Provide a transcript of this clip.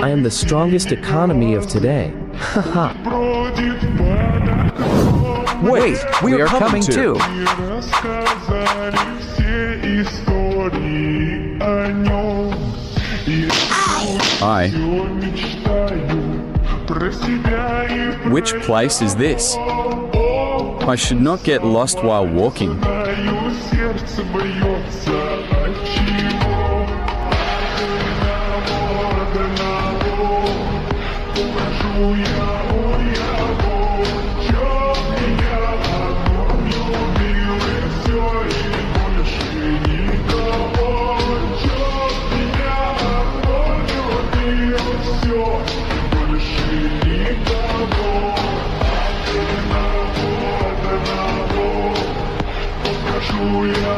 I am the strongest economy of today. Haha. Wait, we are coming too. Which place is this? I should not get lost while walking. Yeah.